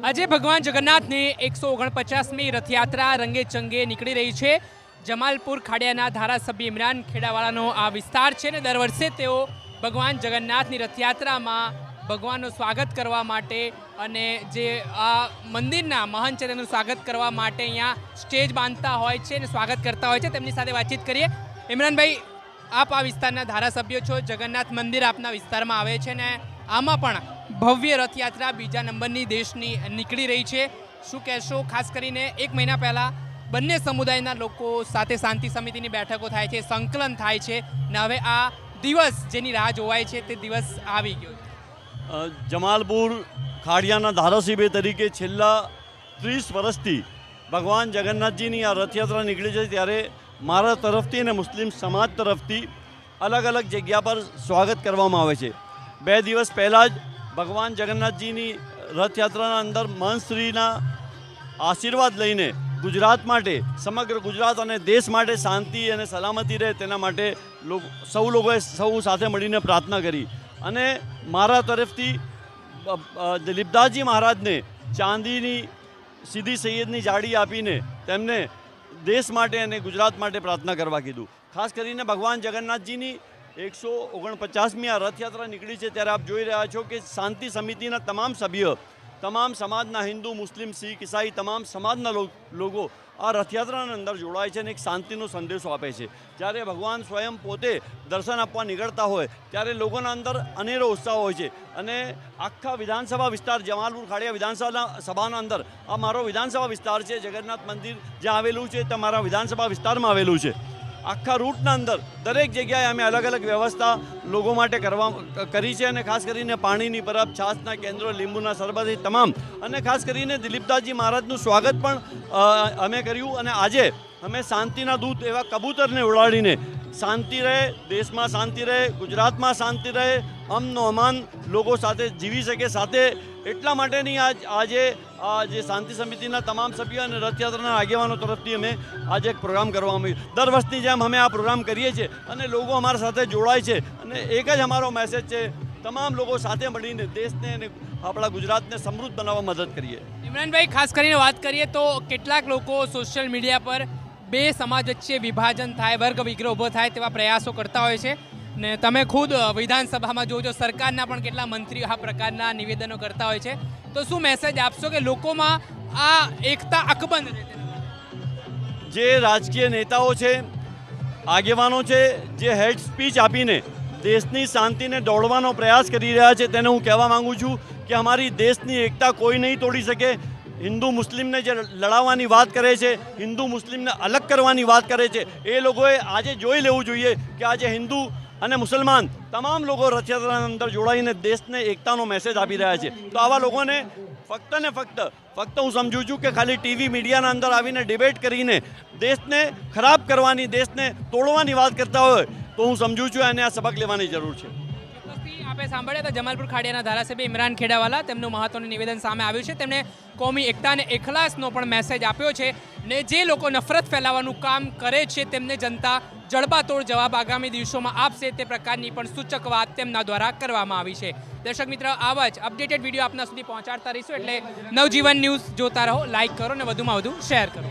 આજે ભગવાન જગન્નાથની 149મી રથયાત્રા રંગે ચંગે નીકળી રહી છે। જમાલપુર ખાડિયાના ધારાસભ્ય ઇમરાન ખેડાવાલાનો આ વિસ્તાર છે ને દર વર્ષે તેઓ ભગવાન જગન્નાથની રથયાત્રામાં ભગવાનનું સ્વાગત કરવા માટે અને જે આ મંદિરના મહંત છે તેનું સ્વાગત કરવા માટે અહીંયા સ્ટેજ બાંધતા હોય છે અને સ્વાગત કરતા હોય છે। તેમની સાથે વાતચીત કરીએ। ઇમરાનભાઈ, આપ આ વિસ્તારના ધારાસભ્ય છો, જગન્નાથ મંદિર આપના વિસ્તારમાં આવે છે ને આમાં પણ ભવ્ય રથયાત્રા બીજા નંબરની દેશની નીકળી રહી છે। શું કહેશો? ખાસ કરીને એક મહિના પહેલાં બંને સમુદાયના લોકો સાથે શાંતિ સમિતિની બેઠકો થાય છે, સંકલન થાય છે ને હવે આ દિવસ જેની રાહ જોવાય છે તે દિવસ આવી ગયો છે। જમાલપુર ખાડિયાના ધારાસભ્ય તરીકે છેલ્લા 30 વર્ષથી ભગવાન જગન્નાથજીની આ રથયાત્રા નીકળી છે ત્યારે મારા તરફથી અને મુસ્લિમ સમાજ તરફથી અલગ અલગ જગ્યા પર સ્વાગત કરવામાં આવે છે। 2 દિવસ પહેલાં જ ભગવાન જગન્નાથજીની રથયાત્રાના અંદર મહંતશ્રીના આશીર્વાદ લઈને ગુજરાત માટે, સમગ્ર ગુજરાત અને દેશ માટે શાંતિ અને સલામતી રહે તેના માટે સૌ લોકોએ સાથે મળીને પ્રાર્થના કરી અને મારા તરફથી દિલીપદાસજી મહારાજને ચાંદીની સીધી સૈયદની જાળી આપીને તેમને દેશ માટે અને ગુજરાત માટે પ્રાર્થના કરવા કીધું। ખાસ કરીને ભગવાન જગન્નાથજીની 149મી આ રથયાત્રા નીકળી છે ત્યારે આપ જોઈ રહ્યા છો કે શાંતિ સમિતિના તમામ સભ્ય, તમામ સમાજના હિન્દુ, મુસ્લિમ, શીખ, ઈસાઈ તમામ સમાજના લોકો આ રથયાત્રાની અંદર જોડાય છે અને એક શાંતિનો સંદેશો આપે છે। જ્યારે ભગવાન સ્વયં પોતે દર્શન આપવા નીકળતા હોય ત્યારે લોકોના અંદર અનેરો ઉત્સાહ હોય છે અને આખા વિધાનસભા વિસ્તાર જમાલપુર ખાડિયા વિધાનસભાના અંદર આ મારો વિધાનસભા વિસ્તાર છે, જગન્નાથ મંદિર જ્યાં આવેલું છે તે મારા વિધાનસભા વિસ્તારમાં આવેલું છે। આખા રૂટના અંદર દરેક જગ્યાએ અમે અલગ અલગ વ્યવસ્થા લોકો માટે કરી છે અને ખાસ કરીને પાણીની પરબ, છાશના કેન્દ્રો, લીંબુના શરબત તમામ અને ખાસ કરીને દિલીપદાસજી મહારાજનું સ્વાગત પણ અમે કર્યું અને આજે અમે શાંતિના દૂત એવા કબૂતરને ઉડાડીને શાંતિ રહે, દેશમાં શાંતિ રહે, ગુજરાતમાં શાંતિ રહે, અમનો અમાન લોકો સાથે જીવી શકે, સાથે એટલા માટેની આજે જે શાંતિ સમિતિના તમામ સભ્યો અને રથયાત્રાના આગેવાનો તરફથી અમે આજે એક પ્રોગ્રામ કરવામાં આવ્યો। દર વર્ષની જેમ અમે આ પ્રોગ્રામ કરીએ છીએ અને લોકો અમારા સાથે જોડાય છે અને એક જ અમારો મેસેજ છે, તમામ લોકો સાથે મળીને દેશને અને આપણા ગુજરાતને સમૃદ્ધ બનાવવા મદદ કરીએ। ઇમરાનભાઈ, ખાસ કરીને વાત કરીએ તો કેટલાક લોકો સોશિયલ મીડિયા પર બે સમાજ વચ્ચે વિભાજન થાય, વર્ગ વિગ્રહ ઊભો થાય તેવા પ્રયાસો કરતા હોય છે ને તમે ખુદ વિધાનસભામાં જોજો, સરકારના પણ કેટલા મંત્રીઓ આ પ્રકારના નિવેદનો કરતા હોય છે, તો શું મેસેજ આપશો કે લોકોમાં આ એકતા અકબંધ રહે? જે રાજકીય નેતાઓ છે, આગેવાનો છે, જે હેડ સ્પીચ આપીને દેશની શાંતિને દોડવાનો પ્રયાસ કરી રહ્યા છે તેને હું કહેવા માગું છું કે અમારી દેશની એકતા કોઈ નહીં તોડી શકે। હિન્દુ મુસ્લિમને જે લડાવવાની વાત કરે છે, હિન્દુ મુસ્લિમને અલગ કરવાની વાત કરે છે, એ લોકોએ આજે જોઈ લેવું જોઈએ કે આજે હિન્દુ અને મુસલમાન તમામ લોકો રથયાત્રાની અંદર જોડાઈને દેશને એકતાનો મેસેજ આપી રહ્યા છે। તો આવા લોકોને ફક્ત હું સમજું છું કે ખાલી ટીવી મીડિયાના અંદર આવીને ડિબેટ કરીને દેશને ખરાબ કરવાની, દેશને તોડવાની વાત કરતા હોય તો હું સમજું છું એને આ સબક લેવાની જરૂર છે। આપણે સાંભળ્યા હતા જમાલપુર ખાડિયાના ધારાસભ્ય ઇમરાન ખેડાવાલા, તેમનું મહત્વનું નિવેદન સામે આવ્યું છે। તેમણે કોમી એકતા અને એખલાસનો પણ મેસેજ આપ્યો છે ને જે લોકો નફરત ફેલાવવાનું કામ કરે છે તેમને જનતા જડબાતોડ જવાબ આગામી દિવસોમાં આપશે તે પ્રકારની પણ સૂચક વાત તેમના દ્વારા કરવામાં આવી છે। દર્શક મિત્ર, આવા જ અપડેટેડ વિડીયો આપના સુધી પહોંચાડતા રહીશું, એટલે નવજીવન ન્યૂઝ જોતા રહો, લાઇક કરો ને વધુમાં વધુ શેર કરો।